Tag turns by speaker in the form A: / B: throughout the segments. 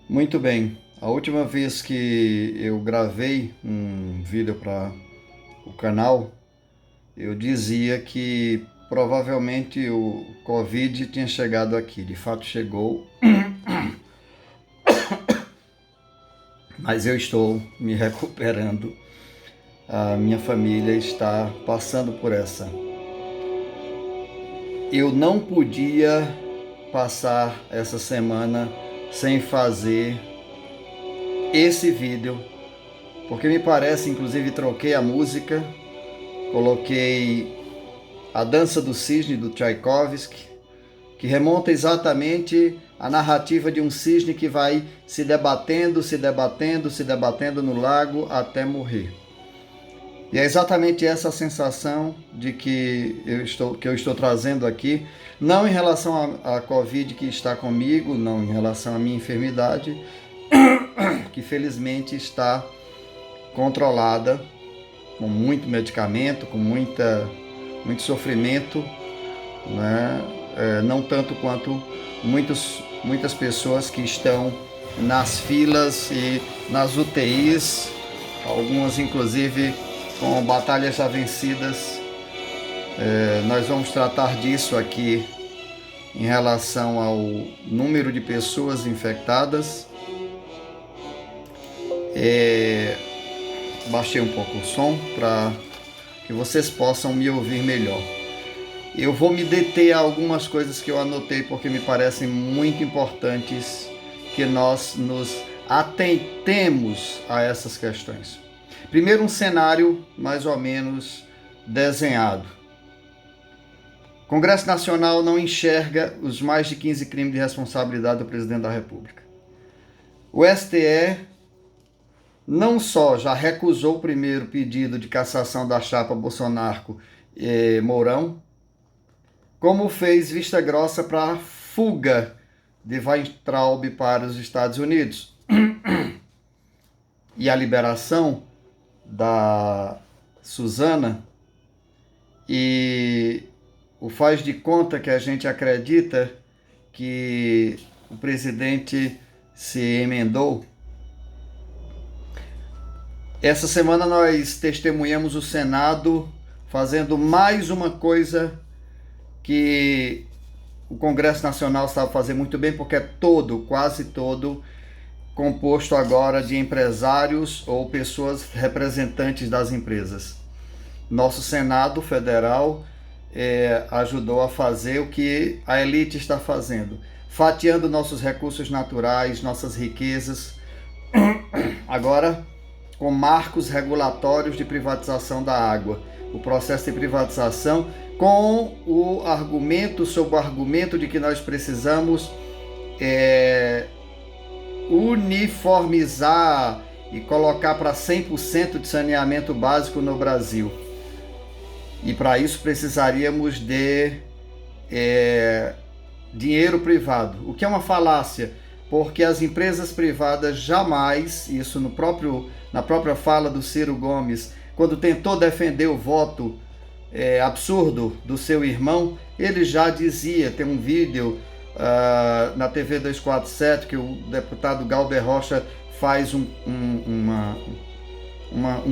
A: Muito bem. A última vez que eu gravei um vídeo para o canal, eu dizia que provavelmente o Covid tinha chegado aqui. De fato chegou, mas eu estou me recuperando. A minha família está passando por essa. Eu não podia passar essa semana sem fazer esse vídeo, porque me parece, inclusive troquei a música, coloquei a Dança do Cisne do Tchaikovsky, que remonta exatamente a narrativa de um cisne que vai se debatendo, se debatendo, se debatendo no lago até morrer. E é exatamente essa sensação de que eu estou trazendo aqui, não em relação à Covid que está comigo, não em relação à minha enfermidade, que felizmente está controlada, com muito medicamento, com muito sofrimento, né? Não tanto quanto muitas pessoas que estão nas filas e nas UTIs, algumas inclusive com batalhas já vencidas. Nós vamos tratar disso aqui em relação ao número de pessoas infectadas. Baixei um pouco o som para que vocês possam me ouvir melhor. Eu vou me deter a algumas coisas que eu anotei porque me parecem muito importantes que nós nos atentemos a essas questões. Primeiro, um cenário mais ou menos desenhado. O Congresso Nacional não enxerga os mais de 15 crimes de responsabilidade do presidente da República. O STE não só já recusou o primeiro pedido de cassação da chapa Bolsonaro-Mourão, como fez vista grossa para a fuga de Weintraub para os Estados Unidos e a liberação da Suzana, e o faz de conta que a gente acredita que o presidente se emendou. Essa semana nós testemunhamos o Senado fazendo mais uma coisa que o Congresso Nacional sabe fazer muito bem, porque é quase todo, composto agora de empresários ou pessoas representantes das empresas. Nosso Senado Federal ajudou a fazer o que a elite está fazendo, fatiando nossos recursos naturais, nossas riquezas, agora com marcos regulatórios de privatização da água. O processo de privatização com o argumento, sob o argumento de que nós precisamos uniformizar e colocar para 100% de saneamento básico no Brasil. E para isso precisaríamos de dinheiro privado, o que é uma falácia, porque as empresas privadas jamais, isso na própria fala do Ciro Gomes, quando tentou defender o voto absurdo do seu irmão, ele já dizia, tem um vídeo na TV 247 que o deputado Galber Rocha faz um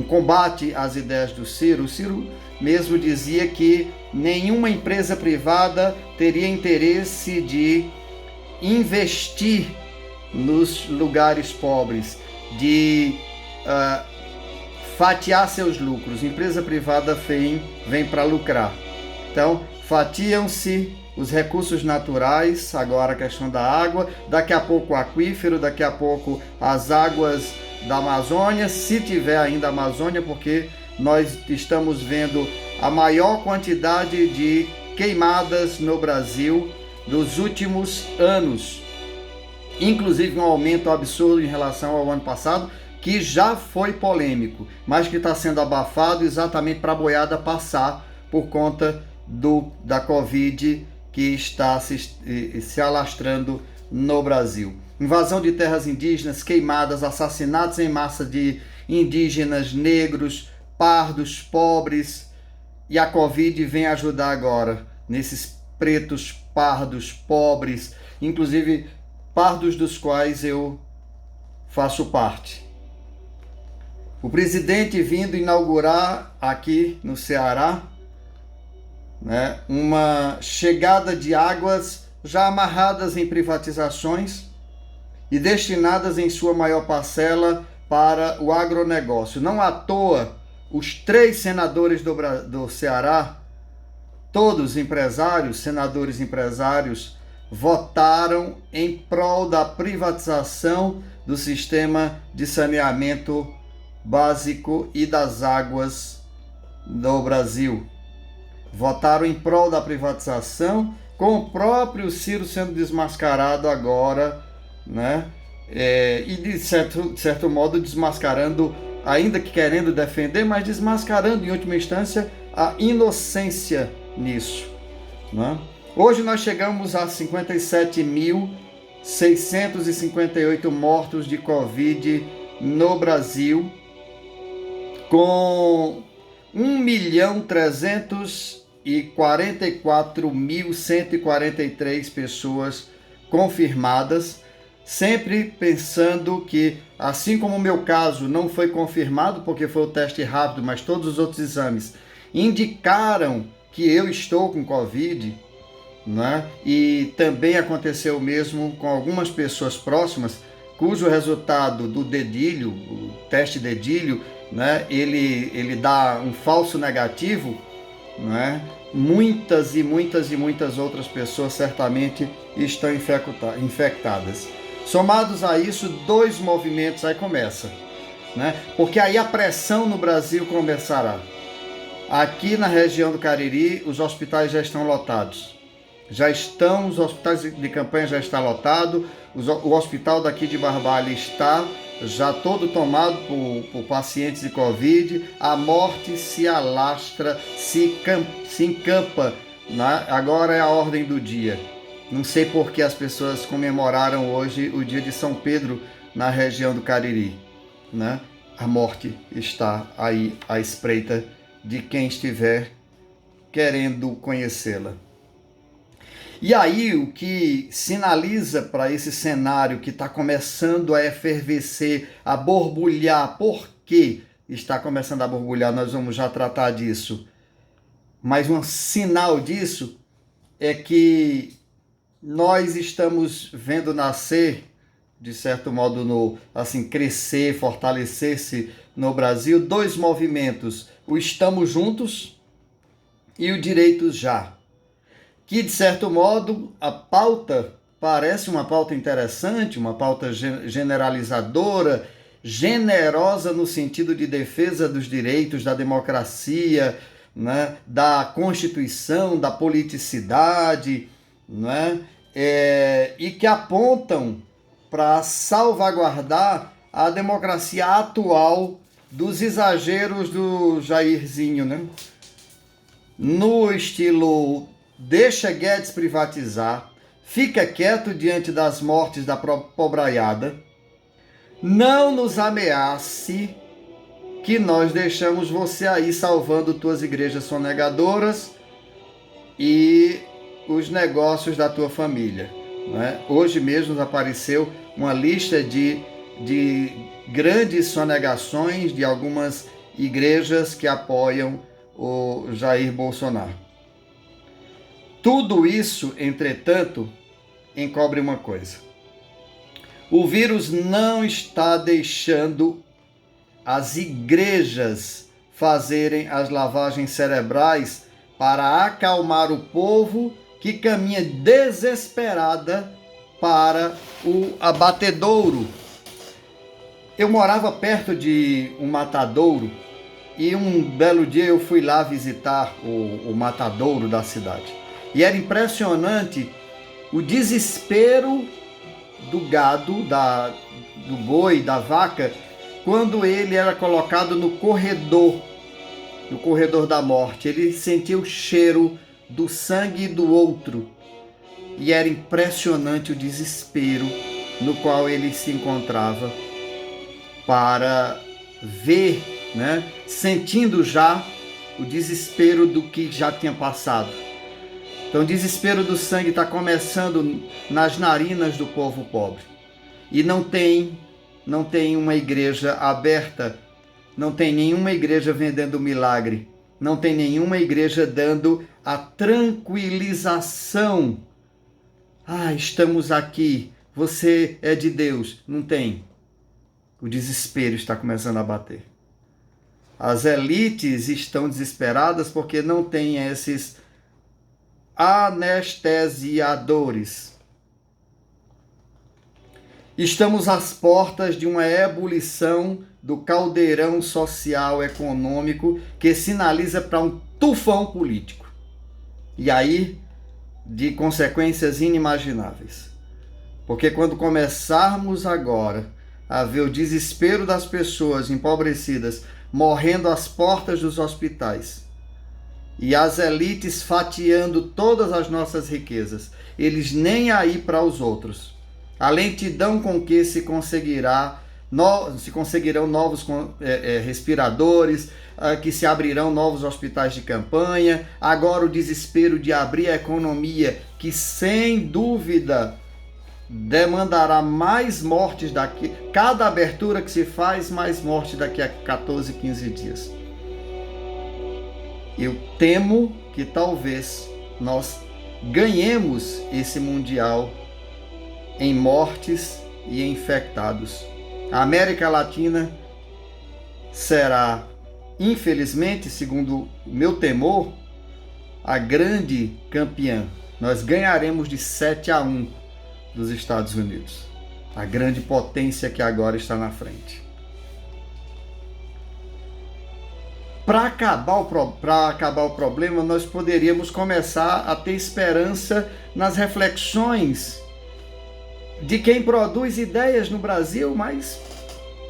A: combate às ideias do Ciro. O Ciro mesmo dizia que nenhuma empresa privada teria interesse de investir nos lugares pobres, de fatiar seus lucros. Empresa privada vem para lucrar. Então, fatiam-se os recursos naturais, agora a questão da água, daqui a pouco o aquífero, daqui a pouco as águas da Amazônia, se tiver ainda Amazônia, porque nós estamos vendo a maior quantidade de queimadas no Brasil dos últimos anos, inclusive um aumento absurdo em relação ao ano passado, que já foi polêmico, mas que está sendo abafado exatamente para a boiada passar por conta da Covid que está se alastrando no Brasil. Invasão de terras indígenas, queimadas, assassinatos em massa de indígenas, negros, pardos, pobres, e a Covid vem ajudar agora nesses pretos, pardos, pobres, inclusive pardos dos quais eu faço parte. O presidente vindo inaugurar aqui no Ceará, né, uma chegada de águas já amarradas em privatizações e destinadas em sua maior parcela para o agronegócio. Não à toa, os 3 senadores do Ceará, todos empresários, senadores empresários, votaram em prol da privatização do sistema de saneamento básico e das águas do Brasil. Votaram em prol da privatização, com o próprio Ciro sendo desmascarado agora, né? E de certo modo desmascarando, ainda que querendo defender, mas desmascarando em última instância a inocência nisso, né? Hoje nós chegamos a 57.658 mortos de Covid no Brasil, com 1.344.143 pessoas confirmadas, sempre pensando que, assim como o meu caso não foi confirmado porque foi o teste rápido, mas todos os outros exames indicaram que eu estou com Covid, né? E também aconteceu o mesmo com algumas pessoas próximas, cujo resultado do dedilho, o teste dedilho, né, ele dá um falso negativo, né? Muitas outras pessoas certamente estão infectadas. Somados a isso, 2 movimentos aí começa, né? Porque aí a pressão no Brasil começará. Aqui na região do Cariri, os hospitais já estão lotados. Os hospitais de campanha já estão lotados. O hospital daqui de Barbalha está já todo tomado por pacientes de Covid. A morte se alastra, se encampa, né? Agora é a ordem do dia. Não sei por que as pessoas comemoraram hoje o dia de São Pedro na região do Cariri, né? A morte está aí à espreita de quem estiver querendo conhecê-la. E aí o que sinaliza para esse cenário que está começando a efervescer, a borbulhar, por que está começando a borbulhar? Nós vamos já tratar disso. Mas um sinal disso é que nós estamos vendo nascer, de certo modo, crescer, fortalecer-se no Brasil, 2 movimentos: o Estamos Juntos e o Direitos Já. Que, de certo modo, a pauta parece uma pauta interessante, uma pauta generalizadora, generosa no sentido de defesa dos direitos, da democracia, né, da Constituição, da politicidade, né, e que apontam para salvaguardar a democracia atual dos exageros do Jairzinho, né? No estilo: deixa Guedes privatizar, fica quieto diante das mortes da pobraiada, não nos ameace que nós deixamos você aí salvando tuas igrejas sonegadoras e os negócios da tua família, né? Hoje mesmo apareceu uma lista de grandes sonegações de algumas igrejas que apoiam o Jair Bolsonaro. Tudo isso, entretanto, encobre uma coisa: o vírus não está deixando as igrejas fazerem as lavagens cerebrais para acalmar o povo que caminha desesperada para o abatedouro. Eu morava perto de um matadouro e um belo dia eu fui lá visitar o matadouro da cidade. E era impressionante o desespero do gado, do boi, da vaca, quando ele era colocado no corredor da morte. Ele sentia o cheiro do sangue do outro. E era impressionante o desespero no qual ele se encontrava para ver, né, sentindo já o desespero do que já tinha passado. Então o desespero do sangue está começando nas narinas do povo pobre. E não tem não tem uma igreja aberta, não tem nenhuma igreja vendendo milagre, não tem nenhuma igreja dando a tranquilização. Ah, estamos aqui, você é de Deus. Não tem. O desespero está começando a bater. As elites estão desesperadas porque não tem esses anestesiadores. Estamos às portas de uma ebulição do caldeirão social econômico que sinaliza para um tufão político. E aí, de consequências inimagináveis. Porque quando começarmos agora a ver o desespero das pessoas empobrecidas morrendo às portas dos hospitais e as elites fatiando todas as nossas riquezas, eles nem aí para os outros. A lentidão com que se conseguirão novos respiradores, que se abrirão novos hospitais de campanha, agora o desespero de abrir a economia, que sem dúvida demandará mais mortes daqui, cada abertura que se faz, mais morte daqui a 14, 15 dias. Eu temo que talvez nós ganhemos esse Mundial em mortes e infectados. A América Latina será, infelizmente, segundo o meu temor, a grande campeã. Nós ganharemos de 7-1 dos Estados Unidos, a grande potência que agora está na frente. Para acabar o problema, nós poderíamos começar a ter esperança nas reflexões de quem produz ideias no Brasil, mas,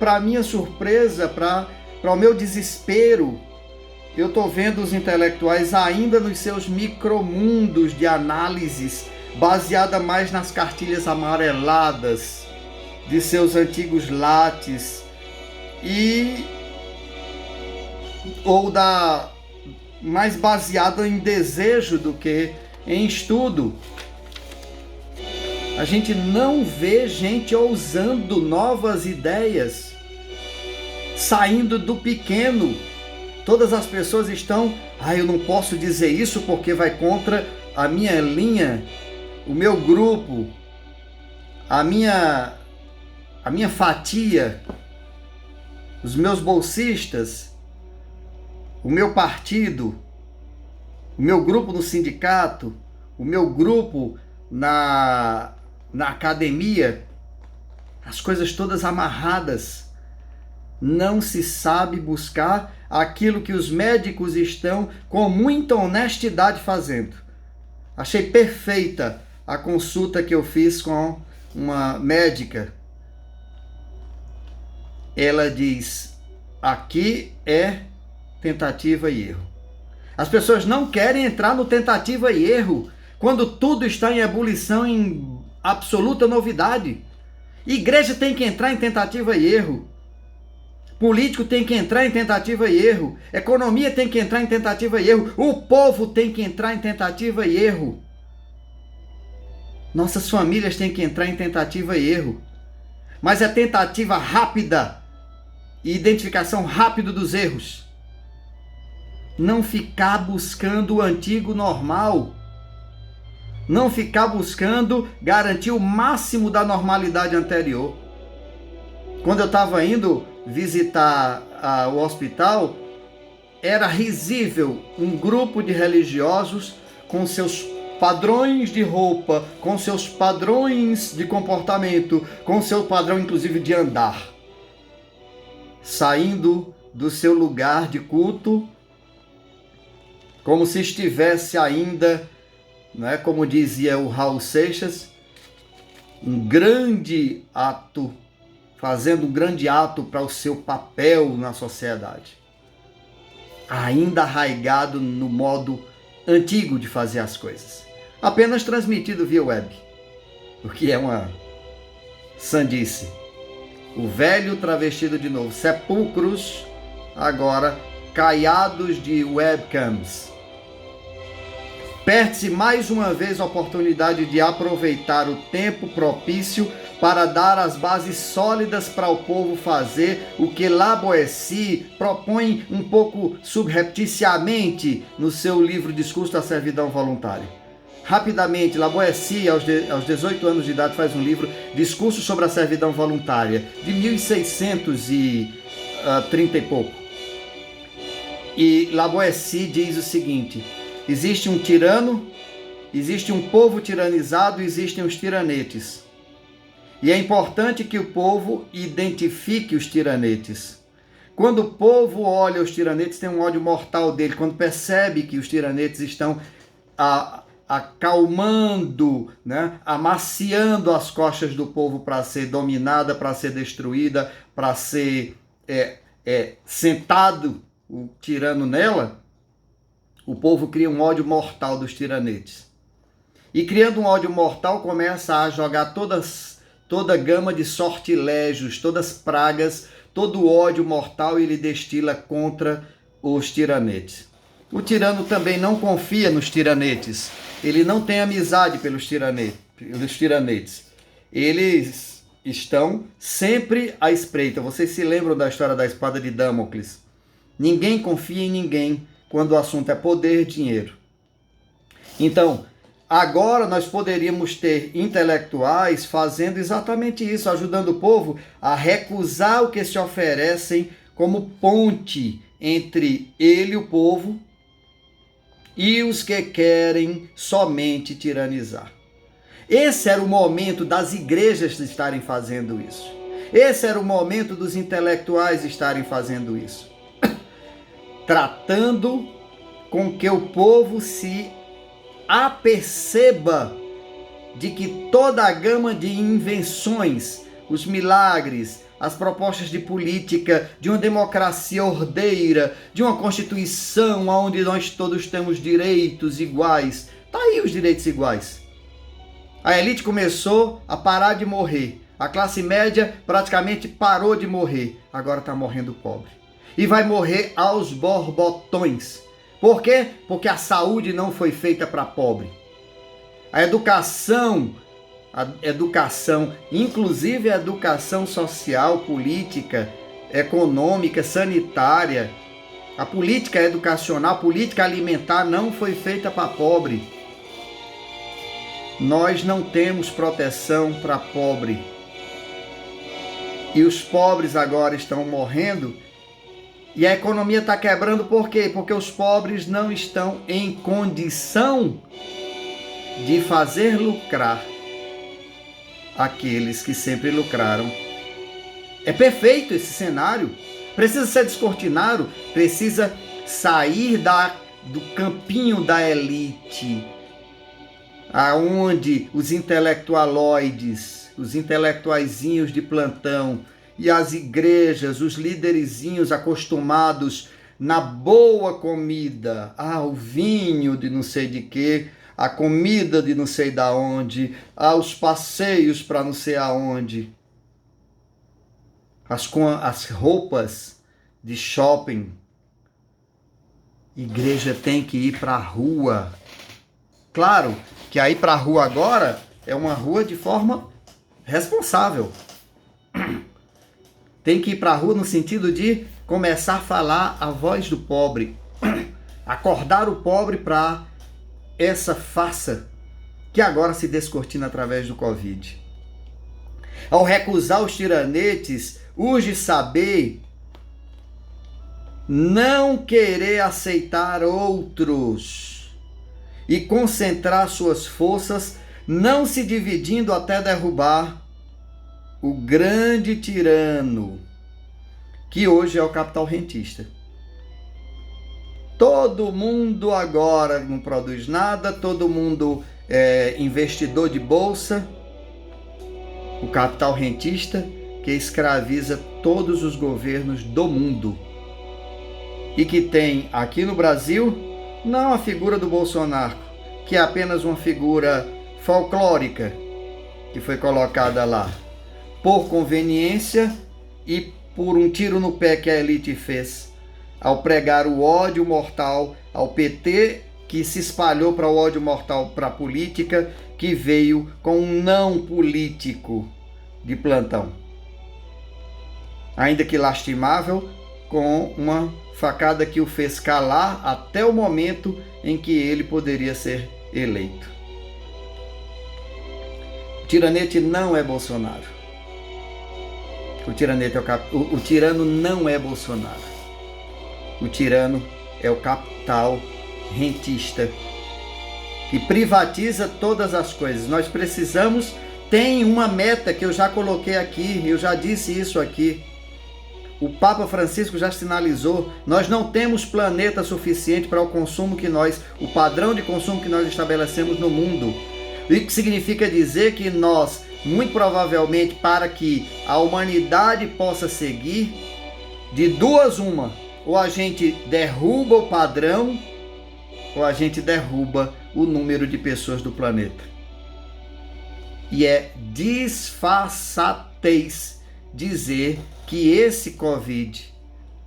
A: para minha surpresa, para o meu desespero, eu estou vendo os intelectuais ainda nos seus micromundos de análises, baseada mais nas cartilhas amareladas de seus antigos lates ou mais baseada em desejo do que em estudo. A gente não vê gente ousando novas ideias, saindo do pequeno. Todas as pessoas estão, eu não posso dizer isso porque vai contra a minha linha, o meu grupo, a minha fatia, os meus bolsistas, o meu partido, o meu grupo no sindicato, o meu grupo na academia, as coisas todas amarradas. Não se sabe buscar aquilo que os médicos estão com muita honestidade fazendo. Achei perfeita a consulta que eu fiz com uma médica. Ela diz: aqui é tentativa e erro. As pessoas não querem entrar no tentativa e erro quando tudo está em ebulição, em absoluta novidade. Igreja tem que entrar em tentativa e erro. Político tem que entrar em tentativa e erro. Economia tem que entrar em tentativa e erro. O povo tem que entrar em tentativa e erro. Nossas famílias têm que entrar em tentativa e erro. Mas é tentativa rápida e identificação rápida dos erros. Não ficar buscando o antigo normal. Não ficar buscando garantir o máximo da normalidade anterior. Quando eu estava indo visitar o hospital, era risível um grupo de religiosos com seus padrões de roupa, com seus padrões de comportamento, com seu padrão inclusive de andar, saindo do seu lugar de culto, como se estivesse ainda, como dizia o Raul Seixas, um grande ato, fazendo um grande ato para o seu papel na sociedade, ainda arraigado no modo antigo de fazer as coisas, apenas transmitido via web, o que é uma sandice. O velho travestido de novo, sepulcros agora caiados de webcams. Perde-se mais uma vez a oportunidade de aproveitar o tempo propício para dar as bases sólidas para o povo fazer o que La Boétie propõe um pouco subrepticiamente no seu livro Discurso da Servidão Voluntária. Rapidamente, La Boétie, aos 18 anos de idade, faz um livro, Discurso sobre a Servidão Voluntária, de 1630 e pouco. E La Boétie diz o seguinte: existe um tirano, existe um povo tiranizado, existem os tiranetes. E é importante que o povo identifique os tiranetes. Quando o povo olha os tiranetes, tem um ódio mortal dele. Quando percebe que os tiranetes estão acalmando, né, amaciando as costas do povo para ser dominada, para ser destruída, para ser sentado o tirano nela, o povo cria um ódio mortal dos tiranetes. E criando um ódio mortal, começa a jogar toda gama de sortilégios, todas pragas, todo o ódio mortal ele destila contra os tiranetes. O tirano também não confia nos tiranetes. Ele não tem amizade pelos tiranetes. Eles estão sempre à espreita. Vocês se lembram da história da espada de Damocles? Ninguém confia em ninguém quando o assunto é poder e dinheiro. Então, agora nós poderíamos ter intelectuais fazendo exatamente isso, ajudando o povo a recusar o que se oferecem como ponte entre ele e o povo e os que querem somente tiranizar. Esse era o momento das igrejas estarem fazendo isso. Esse era o momento dos intelectuais estarem fazendo isso. Tratando com que o povo se aperceba de que toda a gama de invenções, os milagres, as propostas de política, de uma democracia ordeira, de uma constituição onde nós todos temos direitos iguais. Tá aí os direitos iguais. A elite começou a parar de morrer. A classe média praticamente parou de morrer. Agora está morrendo pobre. E vai morrer aos borbotões. Por quê? Porque a saúde não foi feita para pobre. A educação, inclusive a educação social, política, econômica, sanitária, a política educacional, a política alimentar não foi feita para pobre. Nós não temos proteção para pobre. E os pobres agora estão morrendo. E a economia está quebrando por quê? Porque os pobres não estão em condição de fazer lucrar aqueles que sempre lucraram. É perfeito esse cenário. Precisa ser descortinado, precisa sair do campinho da elite, aonde os intelectualoides, os intelectuaizinhos de plantão e as igrejas, os líderzinhos acostumados na boa comida, o vinho de não sei de quê, a comida de não sei da onde, os passeios para não sei aonde, as roupas de shopping. Igreja tem que ir para a rua. Claro que aí para a rua agora é uma rua de forma responsável. Tem que ir para a rua no sentido de começar a falar a voz do pobre. Acordar o pobre para essa farsa que agora se descortina através do Covid. Ao recusar os tiranetes, urge saber não querer aceitar outros e concentrar suas forças, não se dividindo até derrubar o grande tirano, que hoje é o capital rentista. Todo mundo agora não produz nada, todo mundo é investidor de bolsa. O capital rentista que escraviza todos os governos do mundo. E que tem aqui no Brasil, não a figura do Bolsonaro, que é apenas uma figura folclórica que foi colocada lá por conveniência e por um tiro no pé que a elite fez ao pregar o ódio mortal ao PT, que se espalhou para o ódio mortal para a política, que veio com um não político de plantão. Ainda que lastimável, com uma facada que o fez calar até o momento em que ele poderia ser eleito. O tiranete não é Bolsonaro. O tirano não é Bolsonaro. O tirano é o capital rentista que privatiza todas as coisas. Nós precisamos, tem uma meta que eu já coloquei aqui, eu já disse isso aqui. O Papa Francisco já sinalizou, nós não temos planeta suficiente para o consumo o padrão de consumo que nós estabelecemos no mundo. O que significa dizer que nós, muito provavelmente, para que a humanidade possa seguir, de duas uma, ou a gente derruba o padrão, ou a gente derruba o número de pessoas do planeta. E é disfarçatez dizer que esse Covid,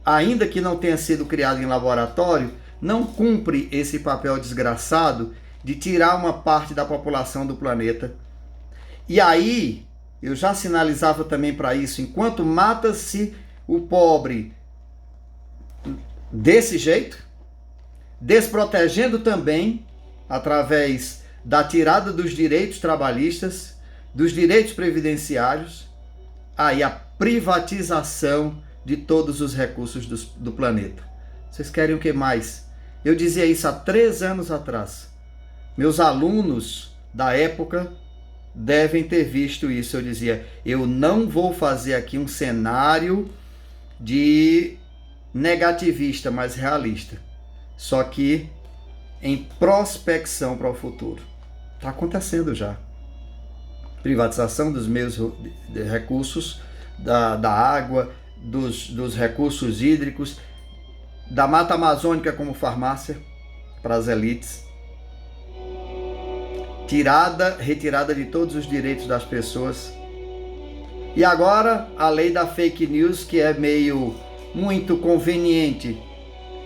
A: ainda que não tenha sido criado em laboratório, não cumpre esse papel desgraçado de tirar uma parte da população do planeta. E aí, eu já sinalizava também para isso, enquanto mata-se o pobre desse jeito, desprotegendo também, através da tirada dos direitos trabalhistas, dos direitos previdenciários, aí a privatização de todos os recursos do planeta. Vocês querem o que mais? Eu dizia isso há 3 anos atrás. Meus alunos da época devem ter visto isso. Eu dizia, eu não vou fazer aqui um cenário de negativista, mas realista. Só que em prospecção para o futuro. Está acontecendo já. Privatização dos meios de recursos, da água, dos recursos hídricos, da Mata Amazônica como farmácia para as elites. Retirada de todos os direitos das pessoas. E agora a lei da fake news, que é muito conveniente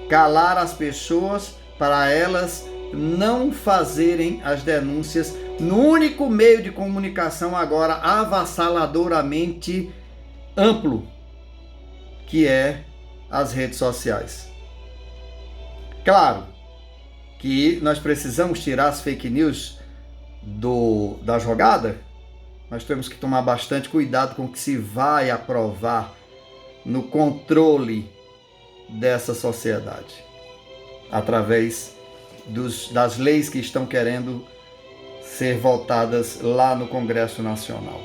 A: calar as pessoas para elas não fazerem as denúncias no único meio de comunicação agora avassaladoramente amplo, que é as redes sociais. Claro que nós precisamos tirar as fake news da jogada, nós temos que tomar bastante cuidado com o que se vai aprovar no controle dessa sociedade, através das leis que estão querendo ser votadas lá no Congresso Nacional.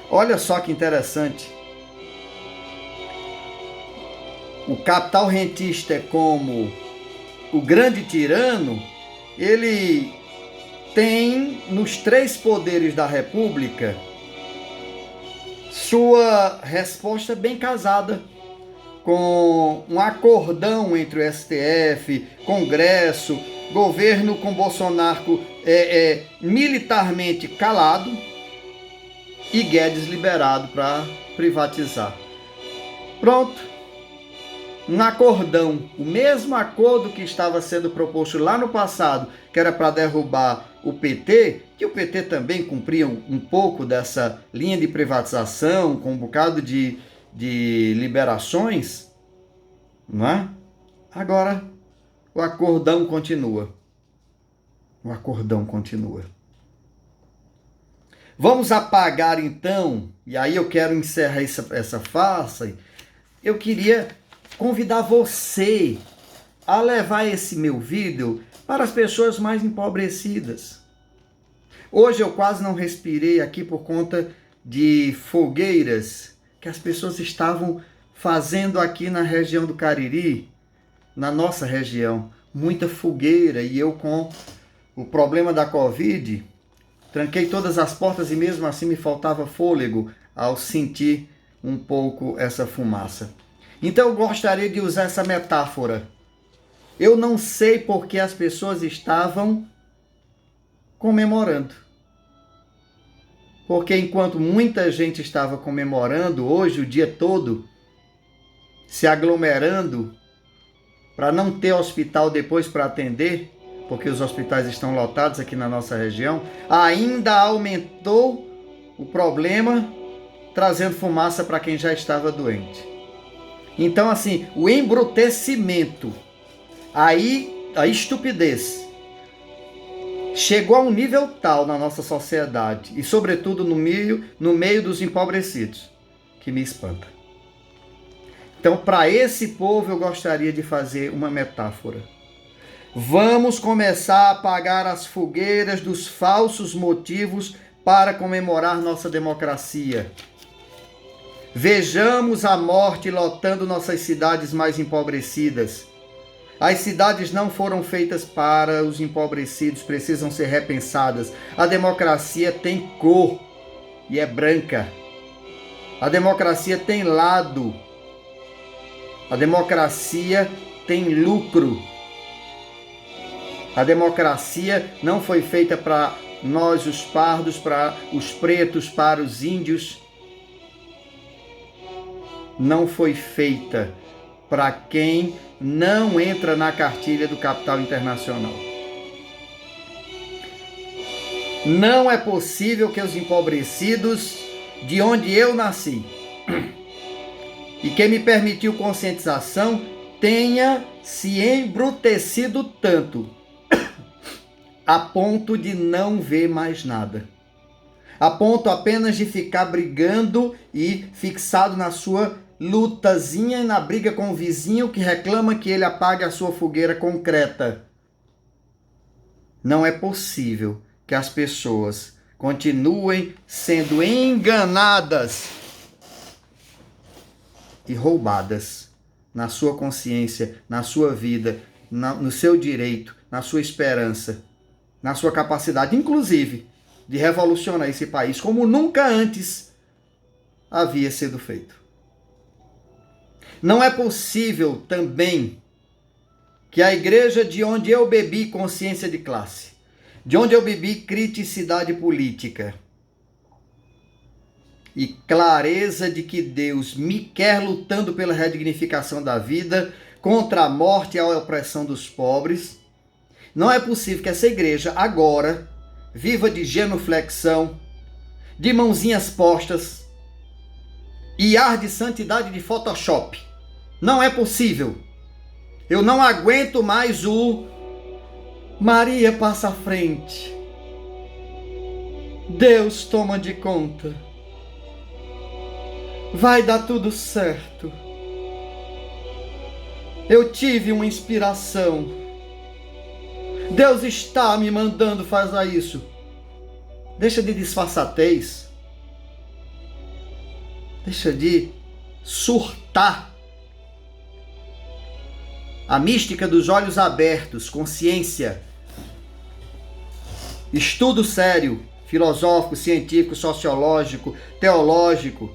A: Olha só que interessante. O capital rentista, como o grande tirano, ele tem nos 3 poderes da República sua resposta bem casada, com um acordão entre o STF, Congresso, governo com Bolsonaro militarmente calado e Guedes liberado para privatizar. Pronto. Um acordão, o mesmo acordo que estava sendo proposto lá no passado, que era para derrubar o PT, que o PT também cumpria um pouco dessa linha de privatização, com um bocado de liberações, não é? Agora, o acordão continua. O acordão continua. Vamos apagar então, e aí eu quero encerrar essa farsa. Eu queria convidar você a levar esse meu vídeo para as pessoas mais empobrecidas. Hoje eu quase não respirei aqui por conta de fogueiras que as pessoas estavam fazendo aqui na região do Cariri, na nossa região. Muita fogueira, e eu com o problema da Covid, tranquei todas as portas e mesmo assim me faltava fôlego ao sentir um pouco essa fumaça. Então eu gostaria de usar essa metáfora. Eu não sei por que as pessoas estavam comemorando. Porque enquanto muita gente estava comemorando hoje o dia todo, se aglomerando para não ter hospital depois para atender, porque os hospitais estão lotados aqui na nossa região, ainda aumentou o problema trazendo fumaça para quem já estava doente. Então, assim, o embrutecimento, a estupidez, chegou a um nível tal na nossa sociedade, e sobretudo no meio dos empobrecidos, que me espanta. Então, para esse povo, eu gostaria de fazer uma metáfora. Vamos começar a apagar as fogueiras dos falsos motivos para comemorar nossa democracia. Vejamos a morte lotando nossas cidades mais empobrecidas. As cidades não foram feitas para os empobrecidos, precisam ser repensadas. A democracia tem cor e é branca. A democracia tem lado. A democracia tem lucro. A democracia não foi feita para nós, os pardos, para os pretos, para os índios. Não foi feita para quem não entra na cartilha do capital internacional. Não é possível que os empobrecidos, de onde eu nasci, e quem me permitiu conscientização, tenha se embrutecido tanto, a ponto de não ver mais nada. A ponto apenas de ficar brigando e fixado na sua lutazinha e na briga com o vizinho que reclama que ele apague a sua fogueira concreta. Não é possível que as pessoas continuem sendo enganadas e roubadas na sua consciência, na sua vida, no seu direito, na sua esperança, na sua capacidade, inclusive, de revolucionar esse país como nunca antes havia sido feito. Não é possível também que a igreja de onde eu bebi consciência de classe, de onde eu bebi criticidade política e clareza de que Deus me quer lutando pela redignificação da vida, contra a morte e a opressão dos pobres, não é possível que essa igreja agora viva de genuflexão, de mãozinhas postas e ar de santidade de Photoshop. Não é possível. Eu não aguento mais o Maria passa à frente. Deus toma de conta. Vai dar tudo certo. Eu tive uma inspiração. Deus está me mandando fazer isso. Deixa de disfarçatez. Deixa de surtar. A mística dos olhos abertos, consciência, estudo sério, filosófico, científico, sociológico, teológico.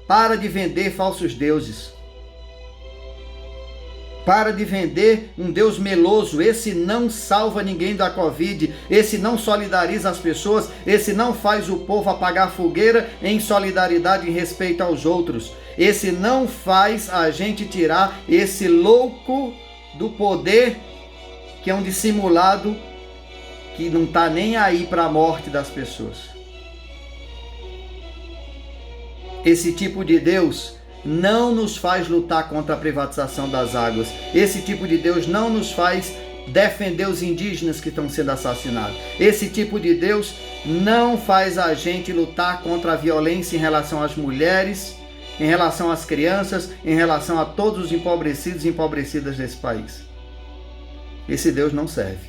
A: Para de vender falsos deuses. Para de vender um Deus meloso. Esse não salva ninguém da Covid. Esse não solidariza as pessoas. Esse não faz o povo apagar a fogueira em solidariedade e respeito aos outros. Esse não faz a gente tirar esse louco do poder, que é um dissimulado que não está nem aí para a morte das pessoas. Esse tipo de Deus não nos faz lutar contra a privatização das águas. Esse tipo de Deus não nos faz defender os indígenas que estão sendo assassinados. Esse tipo de Deus não faz a gente lutar contra a violência em relação às mulheres, em relação às crianças, em relação a todos os empobrecidos e empobrecidas desse país. Esse Deus não serve.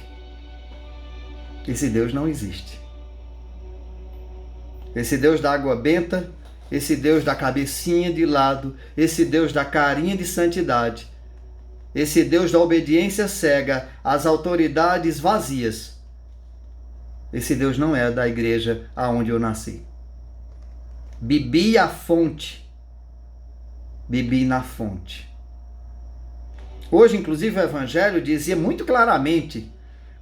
A: Esse Deus não existe. Esse Deus da água benta, esse Deus da cabecinha de lado, esse Deus da carinha de santidade, esse Deus da obediência cega às autoridades vazias, esse Deus não é da igreja aonde eu nasci. Bebi a fonte. Bebi na fonte. Hoje, inclusive, o Evangelho dizia muito claramente,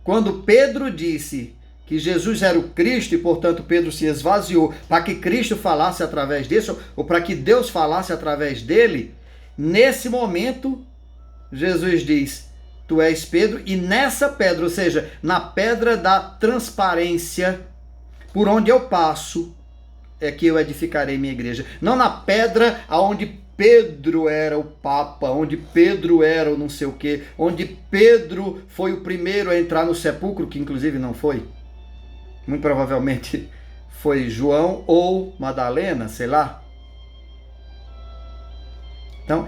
A: quando Pedro disse que Jesus era o Cristo e, portanto, Pedro se esvaziou para que Cristo falasse através desse, ou para que Deus falasse através dele, nesse momento, Jesus diz, tu és Pedro, e nessa pedra, ou seja, na pedra da transparência, por onde eu passo, é que eu edificarei minha igreja. Não na pedra aonde Pedro era o Papa, onde Pedro era o não sei o quê, onde Pedro foi o primeiro a entrar no sepulcro, que inclusive não foi. Muito provavelmente foi João ou Madalena, sei lá. Então,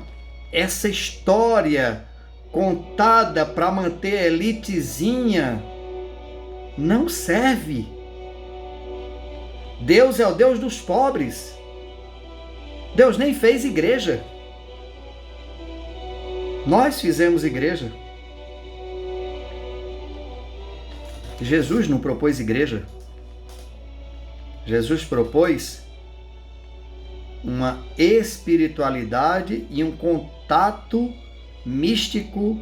A: essa história contada para manter a elitezinha não serve. Deus é o Deus dos pobres. Deus nem fez igreja. Nós fizemos igreja. Jesus não propôs igreja. Jesus propôs uma espiritualidade e um contato místico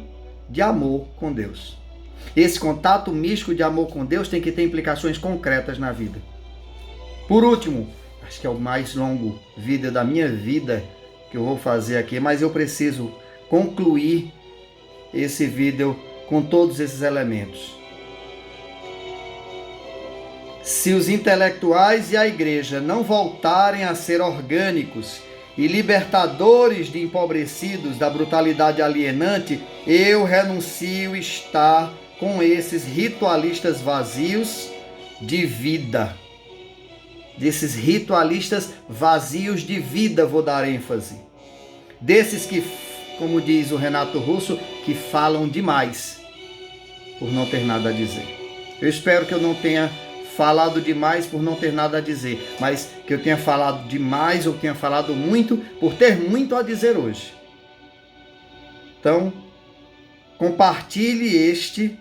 A: de amor com Deus. Esse contato místico de amor com Deus tem que ter implicações concretas na vida. Por último, acho que é o mais longo vídeo da minha vida que eu vou fazer aqui, mas eu preciso concluir esse vídeo com todos esses elementos. Se os intelectuais e a igreja não voltarem a ser orgânicos e libertadores de empobrecidos da brutalidade alienante, eu renuncio estar com esses ritualistas vazios de vida. Desses ritualistas vazios de vida, vou dar ênfase. Desses que, como diz o Renato Russo, que falam demais por não ter nada a dizer. Eu espero que eu não tenha falado demais por não ter nada a dizer, mas que eu tenha falado demais ou tenha falado muito por ter muito a dizer hoje. Então, compartilhe este,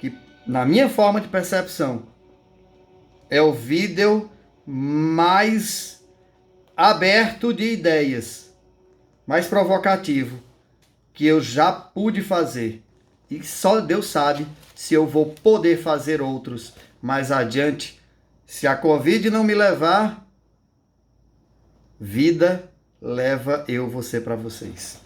A: que na minha forma de percepção, é o vídeo mais aberto de ideias, mais provocativo que eu já pude fazer. E só Deus sabe se eu vou poder fazer outros mais adiante. Se a Covid não me levar, vida leva eu você para vocês.